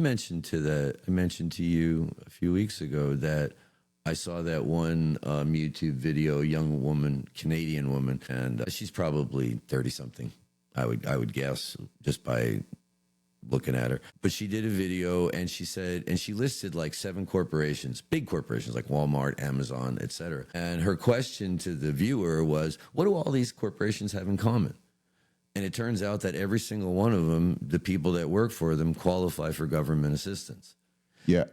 mentioned to you a few weeks ago that I saw that one YouTube video, young woman, Canadian woman, and she's probably 30 something. I would guess just by looking at her. But she did a video and she said, and she listed like 7 corporations, big corporations like Walmart, Amazon, etc. And her question to the viewer was, what do all these corporations have in common? And it turns out that every single one of them, the people that work for them qualify for government assistance. Yeah.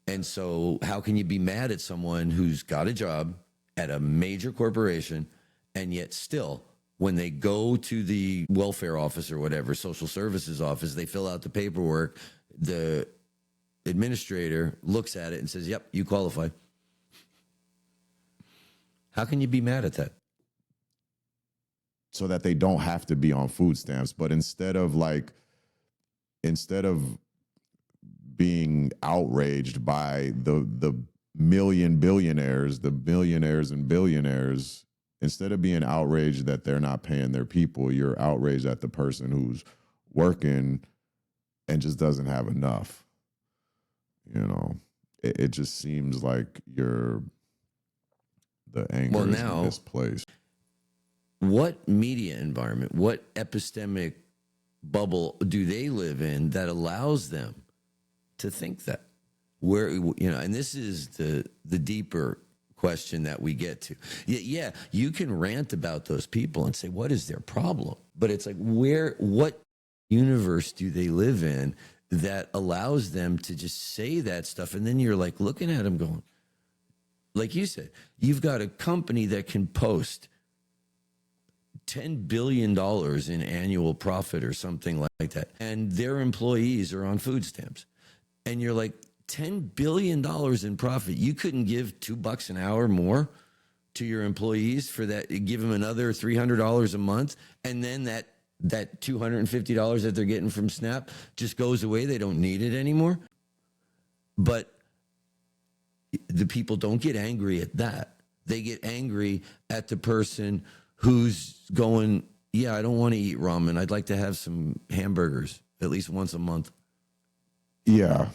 And so how can you be mad at someone who's got a job at a major corporation and yet still, when they go to the welfare office or whatever, social services office, they fill out the paperwork, the administrator looks at it and says, yep, you qualify. How can you be mad at that? So that they don't have to be on food stamps. But instead of being outraged by the million billionaires, the millionaires and billionaires, instead of being outraged that they're not paying their people, you're outraged at the person who's working and just doesn't have enough. You know, it just seems like the anger is misplaced. What media environment, what epistemic bubble do they live in that allows them to think that? Where, you know, and this is the deeper question that we get to. Yeah, you can rant about those people and say, what is their problem? But it's like, what universe do they live in that allows them to just say that stuff? And then you're like looking at them going, like you said, you've got a company that can post $10 billion in annual profit or something like that, and their employees are on food stamps. And you're like, $10 billion in profit. You couldn't give $2 an hour more to your employees for that, give them another $300 a month, and then that $250 that they're getting from SNAP just goes away. They don't need it anymore. But the people don't get angry at that. They get angry at the person who's going, yeah, I don't want to eat ramen. I'd like to have some hamburgers at least once a month. Yeah.